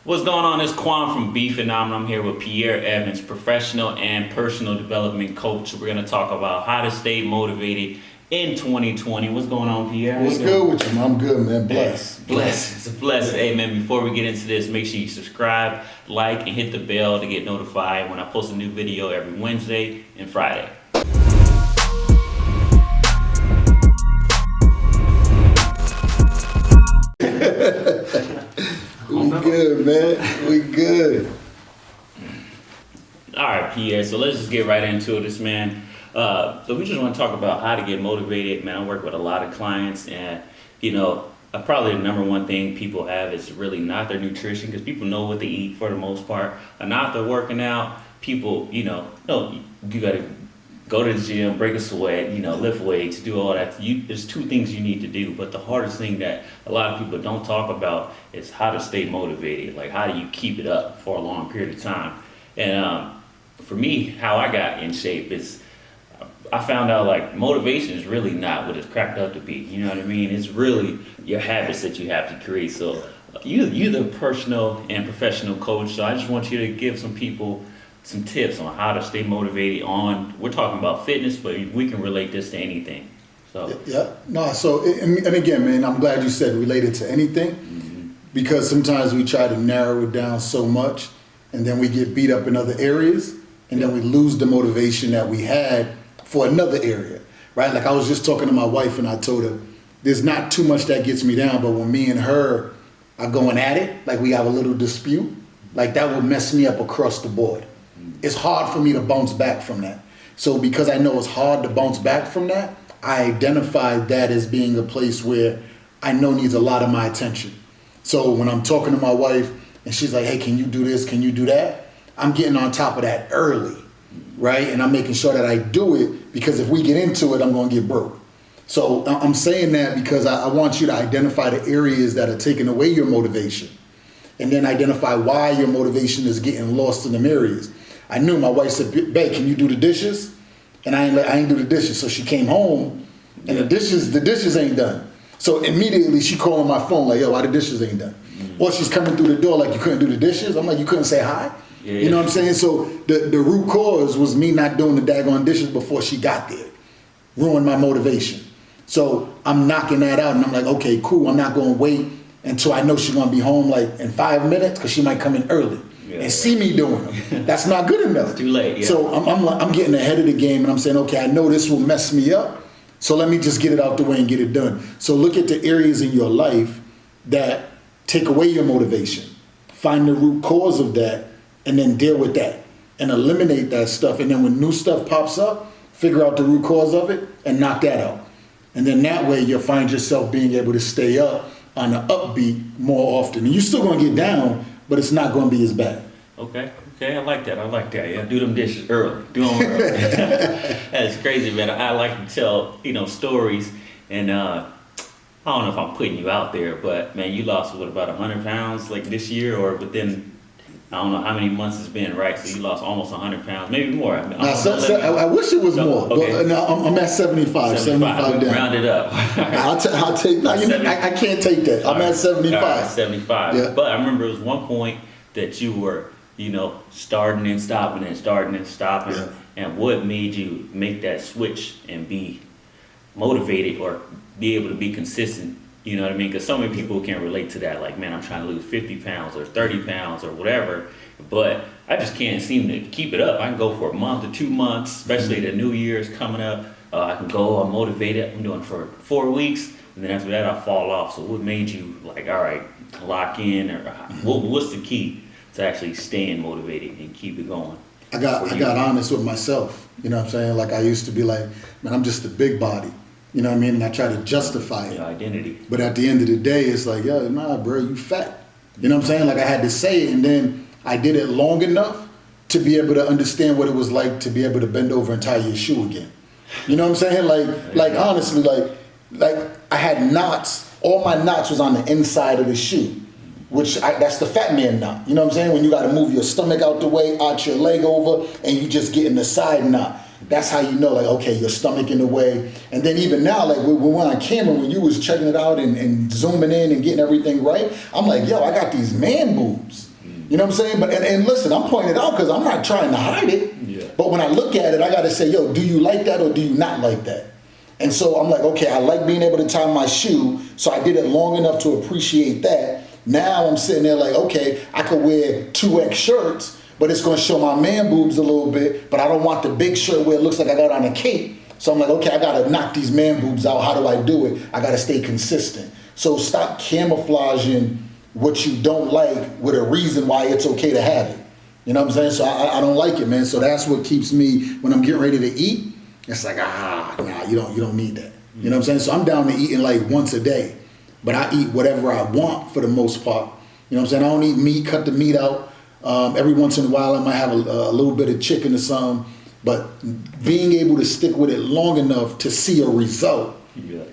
What's going on? It's Quan from Be Phenomenal. I'm here with Pierre Evans, professional and personal development coach. We're going to talk about how to stay motivated in 2020. What's going on, Pierre? What's good with you, man? I'm good, man. Bless. It's a blessing. Hey, man, before we get into this, make sure you subscribe, like, and hit the bell to get notified when I post a new video every Wednesday and Friday. We good, man. We good. All right, Pierre. So let's just get right into this, man. So we just want to talk about how to get motivated, man. I work with a lot of clients, and probably the number one thing people have is really not their nutrition, because people know what they eat for the most part. And not they're working out. People, you got to go to the gym, break a sweat, lift weights, do all that. There's two things you need to do, but the hardest thing that a lot of people don't talk about is how to stay motivated. Like, how do you keep it up for a long period of time? And for me, how I got in shape is I found out, like, motivation is really not what it's cracked up to be. You know what I mean? It's really your habits that you have to create. So you're the personal and professional coach, so I just want you to give some people some tips on how to stay motivated we're talking about fitness, but we can relate this to anything. So yeah, no. So and again, man, I'm glad you said related to anything, because sometimes we try to narrow it down so much, and then we get beat up in other areas, and then we lose the motivation that we had for another area, right? Like, I was just talking to my wife, and I told her there's not too much that gets me down, but when me and her are going at it, like we have a little dispute, like that will mess me up across the board. It's hard for me to bounce back from that. So because I know it's hard to bounce back from that, I identified that as being a place where I know needs a lot of my attention. So when I'm talking to my wife and she's like, hey, can you do this? Can you do that? I'm getting on top of that early, right? And I'm making sure that I do it, because if we get into it, I'm going to get broke. So I'm saying that because I want you to identify the areas that are taking away your motivation, and then identify why your motivation is getting lost in them areas. I knew my wife said, babe, can you do the dishes? And I ain't do the dishes. So she came home and the dishes ain't done. So immediately she called on my phone like, yo, why the dishes ain't done? Or she's coming through the door like, you couldn't do the dishes? I'm like, you couldn't say hi? Yeah. You know what I'm saying? So the root cause was me not doing the daggone dishes before she got there. Ruined my motivation. So I'm knocking that out, and I'm like, okay, cool. I'm not going to wait until I know she's going to be home like in 5 minutes, because she might come in early. And see me doing them. That's not good enough. It's too late. Yeah. So I'm getting ahead of the game, and I'm saying, okay, I know this will mess me up, so let me just get it out the way and get it done. So look at the areas in your life that take away your motivation. Find the root cause of that, and then deal with that and eliminate that stuff. And then when new stuff pops up, figure out the root cause of it and knock that out. And then that way you'll find yourself being able to stay up on the upbeat more often. And you're still going to get down, but it's not going to be as bad. Okay, I like that. Yeah, do them dishes early. Do them early. That's crazy, man. I like to tell, stories, and I don't know if I'm putting you out there, but man, you lost about 100 pounds like this year, or within, I don't know how many months it's been, right? So you lost almost 100 pounds, maybe more. I wish it was more, okay. But no, I'm at 75 down. Round it up. I'll take that. I can't take that. I'm at 75. Right, 75. Yeah. But I remember it was one point that you were, starting and stopping and starting and stopping. Yeah. And what made you make that switch and be motivated or be able to be consistent? You know what I mean? Because so many people can relate to that. Like, man, I'm trying to lose 50 pounds or 30 pounds or whatever, but I just can't seem to keep it up. I can go for a month or 2 months, especially the New Year's coming up. I can go, I'm motivated. I'm doing it for 4 weeks, and then after that, I fall off. So what made you like, all right, lock in, or what's the key to actually staying motivated and keep it going? I got honest with myself. You know what I'm saying? Like, I used to be like, man, I'm just a big body. You know what I mean? And I try to justify it. Your identity. But at the end of the day, it's like, yo, nah, bro, you fat. You know what I'm saying? Like, I had to say it, and then I did it long enough to be able to understand what it was like to be able to bend over and tie your shoe again. You know what I'm saying? Like honestly, like I had knots. All my knots was on the inside of the shoe, which that's the fat man knot. You know what I'm saying? When you got to move your stomach out the way, arch your leg over, and you just get in the side knot. That's how you know, like, okay, your stomach in the way. And then even now, like, when we're on camera, when you was checking it out and zooming in and getting everything right, I'm like, yo, I got these man boobs. You know what I'm saying? But and listen, I'm pointing it out because I'm not trying to hide it. Yeah. But when I look at it, I got to say, yo, do you like that or do you not like that? And so I'm like, okay, I like being able to tie my shoe, so I did it long enough to appreciate that. Now I'm sitting there like, okay, I could wear 2X shirts, but it's going to show my man boobs a little bit, but I don't want the big shirt where it looks like I got on a cape. So I'm like, okay, I got to knock these man boobs out. How do I do it? I got to stay consistent. So stop camouflaging what you don't like with a reason why it's okay to have it. You know what I'm saying? So I don't like it, man. So that's what keeps me, when I'm getting ready to eat, it's like, nah, you don't need that. You know what I'm saying? So I'm down to eating like once a day, but I eat whatever I want for the most part. You know what I'm saying? I don't eat meat, cut the meat out. Every once in a while I might have a little bit of chicken or something, but being able to stick with it long enough to see a result,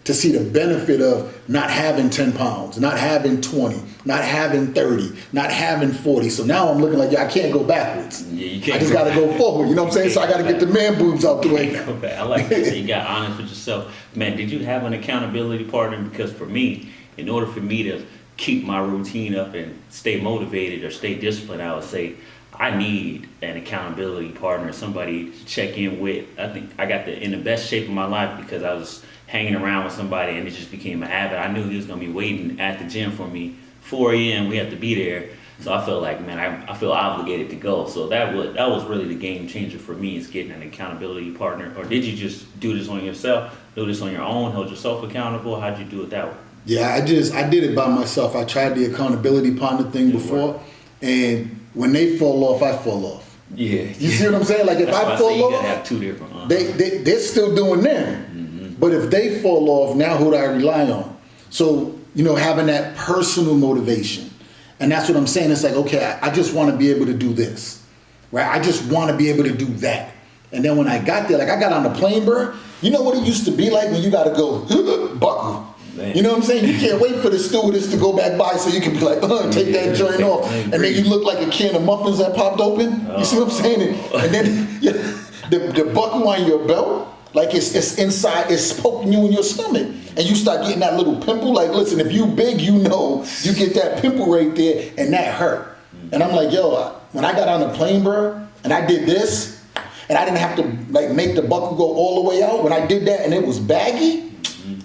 to see the benefit of not having 10 pounds, not having 20, not having 30, not having 40. So now I'm looking like, I can't go backwards. Yeah, you can't. I just got to go forward. You know what I'm saying? So I got to get the man boobs out the way now. I like that. So you got honest with yourself. Man, did you have an accountability partner? Because for me, in order for me to keep my routine up and stay motivated or stay disciplined, I would say I need an accountability partner, somebody to check in with. I think I got in the best shape of my life because I was hanging around with somebody and it just became a habit. I knew he was going to be waiting at the gym for me. 4 a.m. we had to be there. So I felt like, man, I feel obligated to go. So that was really the game changer for me, is getting an accountability partner. Or did you just do this on yourself, do this on your own, hold yourself accountable? How'd you do it that way? Yeah, I did it by myself. I tried the accountability partner thing before, and when they fall off, I fall off. Yeah. You see what I'm saying? Like if I fall you off, gotta have two different. they're still doing them. But if they fall off, now who do I rely on? So, having that personal motivation. And that's what I'm saying. It's like, okay, I just want to be able to do this, right? I just want to be able to do that. And then when I got there, like I got on the plane, bro, you know what it used to be like when you got to go buckle. Man. You know what I'm saying? You can't wait for the stewardess to go back by so you can be like, take that joint off. And then you look like a can of muffins that popped open. You see what I'm saying? And then the buckle on your belt, like it's inside, it's poking you in your stomach. And you start getting that little pimple. Like, listen, if you big, you get that pimple right there and that hurt. And I'm like, yo, when I got on the plane, bro, and I did this, and I didn't have to like make the buckle go all the way out. When I did that and it was baggy,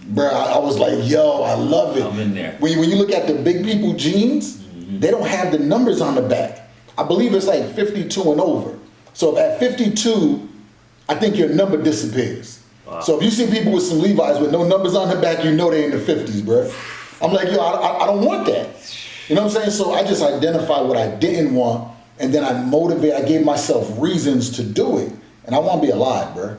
bro, I was like, yo, I love it. I'm in there. When you look at the big people jeans, they don't have the numbers on the back. I believe it's like 52 and over. So if at 52, I think your number disappears. Wow. So if you see people with some Levi's with no numbers on the back, you know they're in the 50s, bro. I'm like, yo, I don't want that. You know what I'm saying? So I just identified what I didn't want, and then I gave myself reasons to do it. And I want to be alive, bro. You know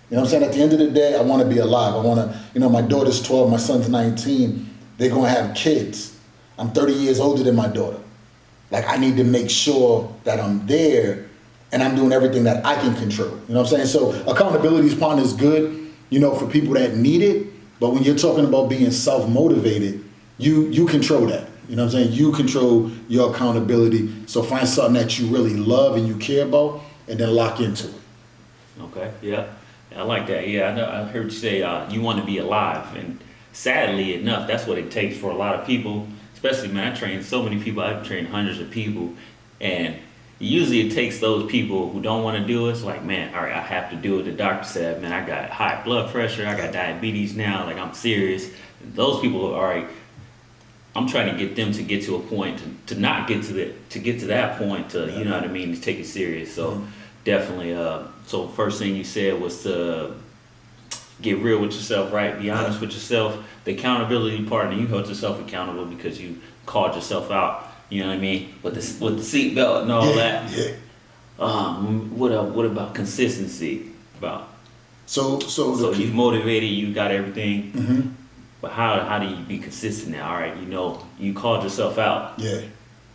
what I'm saying? At the end of the day, I want to be alive. I want to, my daughter's 12, my son's 19. They're going to have kids. I'm 30 years older than my daughter. Like, I need to make sure that I'm there and I'm doing everything that I can control. You know what I'm saying? So accountability partner is good, for people that need it. But when you're talking about being self-motivated, you control that. You know what I'm saying? You control your accountability. So find something that you really love and you care about and then lock into it. Okay, yeah. I like that. Yeah, I heard you say you want to be alive. And sadly enough, that's what it takes for a lot of people. Especially, man, I train so many people. I've trained hundreds of people. And usually it takes those people who don't want to do it. It's like, man, all right, I have to do it. The doctor said, man, I got high blood pressure. I got diabetes now. Like, I'm serious. And those people, all right, I'm trying to get them to get to a point to not get to get to that point to, you know what I mean, to take it serious. So definitely, so first thing you said was to get real with yourself, right? Be honest with yourself. The accountability partner, you held yourself accountable because you called yourself out. You know what I mean? With the seatbelt and all that. Yeah. What about consistency? So you motivated, you got everything. Mm-hmm. But how do you be consistent now? All right, you called yourself out. Yeah.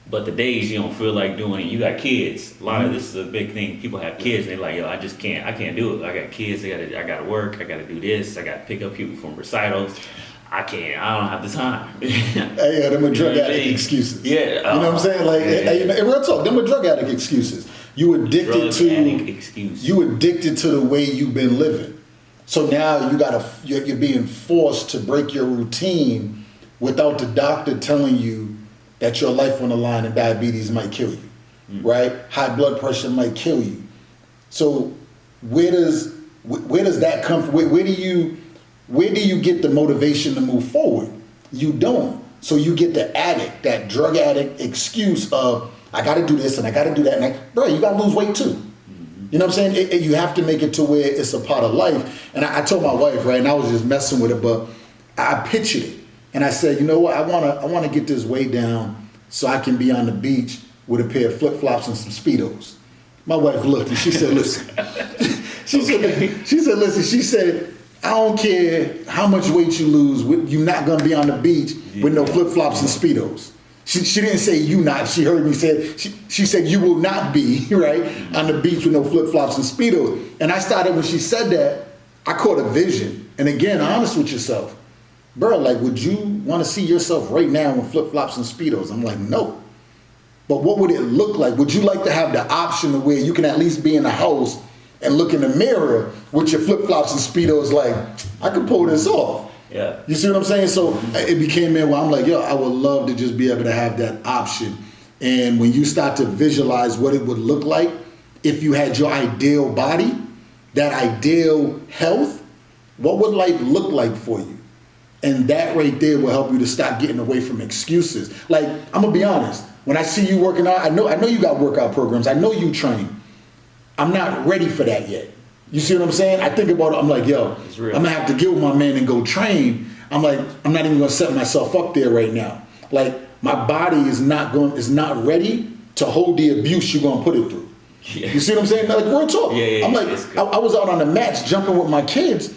But the days you don't feel like doing it, you got kids. A lot of this is a big thing. People have kids, and they're like, yo, I can't do it. I got kids, I gotta work, I gotta do this, I gotta pick up people from recitals. I don't have the time. Hey, them are drug addict excuses. Yeah. You know what I'm saying? Like, hey, real talk, them are drug addict excuses. You addicted to the way you've been living. So now you're being forced to break your routine without the doctor telling you that your life on the line and diabetes might kill you, right? High blood pressure might kill you. So where does that come from? Where do you get the motivation to move forward? You don't. So you get the addict, that drug addict excuse of, I got to do this and I got to do that. And bro, you got to lose weight too. You know what I'm saying? You have to make it to where it's a part of life. And I told my wife, right, and I was just messing with it, but I pictured it. And I said, you know what? I want to get this weight down so I can be on the beach with a pair of flip-flops and some Speedos. My wife looked and she said, listen. She said, I don't care how much weight you lose, you're not going to be on the beach with no flip-flops and Speedos. She didn't say you not. She heard me say, she said you will not be, right, on the beach with no flip-flops and Speedos. And I started, when she said that, I caught a vision. And again, honest with yourself. Bro, like, would you want to see yourself right now in flip-flops and Speedos? I'm like, no. But what would it look like? Would you like to have the option of where you can at least be in the house and look in the mirror with your flip-flops and Speedos like, I could pull this off? Yeah. You see what I'm saying? So it became in where I'm like, yo, I would love to just be able to have that option. And when you start to visualize what it would look like if you had your ideal body, that ideal health, what would life look like for you? And that right there will help you to stop getting away from excuses. Like, I'm gonna be honest, when I see you working out, I know you got workout programs, I know you train. I'm not ready for that yet. You see what I'm saying? I think about it, I'm like, yo, I'm gonna have to get with my man and go train. I'm like, I'm not even gonna set myself up there right now. Like, my body is not ready to hold the abuse you're gonna put it through. Yeah. You see what I'm saying? Like, real talk. Yeah, I'm like, I was out on the mats jumping with my kids,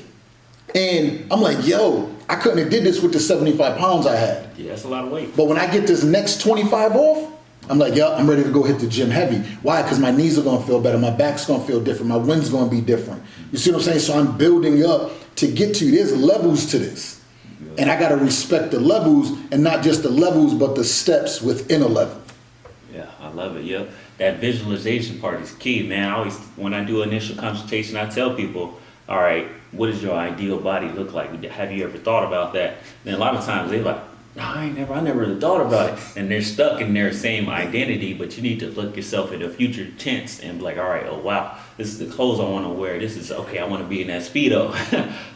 and I'm like, yo, I couldn't have did this with the 75 pounds I had. Yeah, that's a lot of weight. But when I get this next 25 off, I'm like, yeah, I'm ready to go hit the gym heavy. Why? Because my knees are going to feel better. My back's going to feel different. My wind's going to be different. You see what I'm saying? So I'm building up to get to you. There's levels to this. Yeah. And I got to respect the levels, and not just the levels, but the steps within a level. Yeah, I love it. Yep. That visualization part is key, man. When I do initial consultation, I tell people, all right, what does your ideal body look like? Have you ever thought about that? And a lot of times they're like, no, I never really thought about it. And they're stuck in their same identity, but you need to look yourself in the future tense and be like, all right, oh wow, this is the clothes I want to wear. This is, okay, I want to be in that Speedo.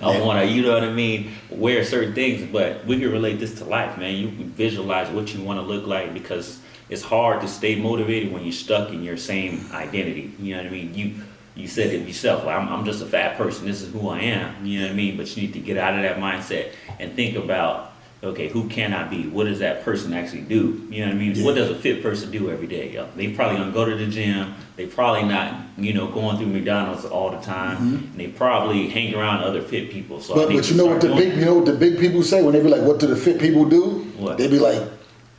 I want to, you know what I mean, wear certain things. But we can relate this to life, man. You can visualize what you want to look like, because it's hard to stay motivated when you're stuck in your same identity. You know what I mean? You said it yourself, like, I'm just a fat person. This is who I am. You know what I mean? But you need to get out of that mindset and think about, okay, who can I be? What does that person actually do? You know what I mean? Yeah. What does a fit person do every day? Yo? They probably gonna go to the gym. They probably not, going through McDonald's all the time. Mm-hmm. And they probably hang around other fit people. So but you know what the big people say when they be like, what do the fit people do? What? They be like,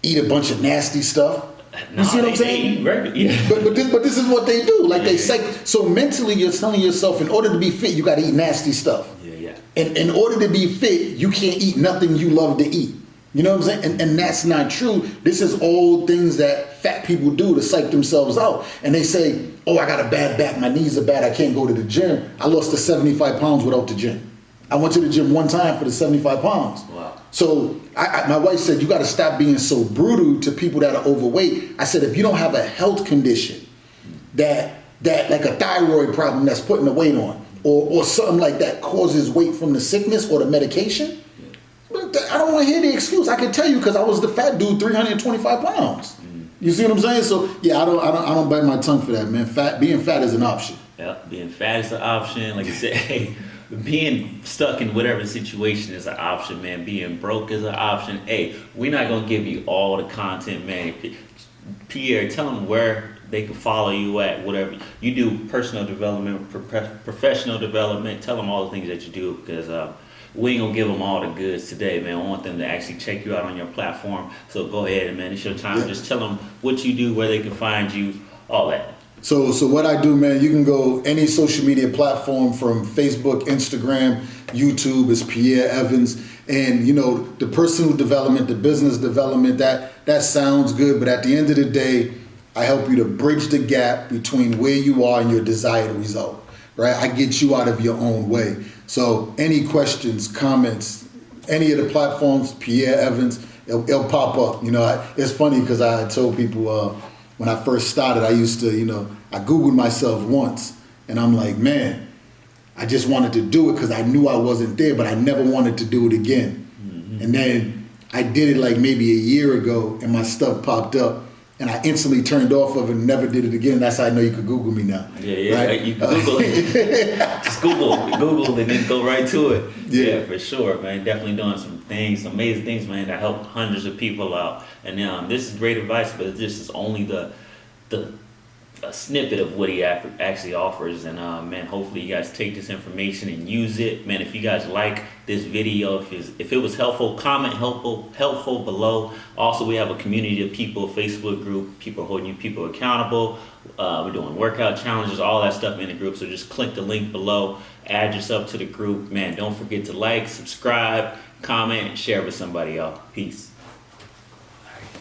eat a bunch of nasty stuff. You see what I'm saying? Yeah. But this is what they do. Like, they say, so mentally you're telling yourself, in order to be fit, you got to eat nasty stuff. Yeah. And in order to be fit, you can't eat nothing you love to eat. You know what I'm saying? And that's not true. This is all things that fat people do to psych themselves out. And they say, oh, I got a bad back. My knees are bad. I can't go to the gym. I lost the 75 pounds without the gym. I went to the gym one time for the 75 pounds. Wow. So my wife said, you got to stop being so brutal to people that are overweight. I said, if you don't have a health condition that like a thyroid problem that's putting the weight on, or something like that causes weight from the sickness or the medication, I don't want to hear the excuse. I can tell you, because I was the fat dude, 325 pounds. You see what I'm saying? So yeah, I don't bite my tongue for that, man. Being fat is an option. Yeah, being fat is an option. Like I said, hey, being stuck in whatever situation is an option, man. Being broke is an option. Hey, we're not gonna give you all the content, man. Pierre, tell them where they can follow you at, whatever you do, personal development, professional development. Tell them all the things that you do, because we ain't gonna give them all the goods today, man. I want them to actually check you out on your platform. So go ahead, man. It's your time. Yeah. Just tell them what you do, where they can find you, all that. So what I do, man, you can go any social media platform, from Facebook, Instagram, YouTube, is Pierre Evans. And, the personal development, the business development, that sounds good. But at the end of the day, I help you to bridge the gap between where you are and your desired result, right? I get you out of your own way. So any questions, comments, any of the platforms, Pierre Evans it'll pop up. You know, it's funny because I told people when I first started, I used to, you know, I Googled myself once, and I'm like, man, I just wanted to do it because I knew I wasn't there, but I never wanted to do it again. And then I did it like maybe a year ago, and my stuff popped up, and I instantly turned off of it and never did it again. That's how I know you could Google me now. Yeah, right? you can Google it. Just Google and then go right to it. Yeah, for sure, man. Definitely doing some things, some amazing things, man, that help hundreds of people out. And this is great advice, but this is only a snippet of what he actually offers. And man, hopefully you guys take this information and use it. Man, if you guys like this video, if it was helpful, comment helpful below. Also, we have a community of people, Facebook group, people holding you people accountable. We're doing workout challenges, all that stuff in the group. So just click the link below, add yourself to the group. Man, don't forget to like, subscribe, comment, and share with somebody, y'all. Peace.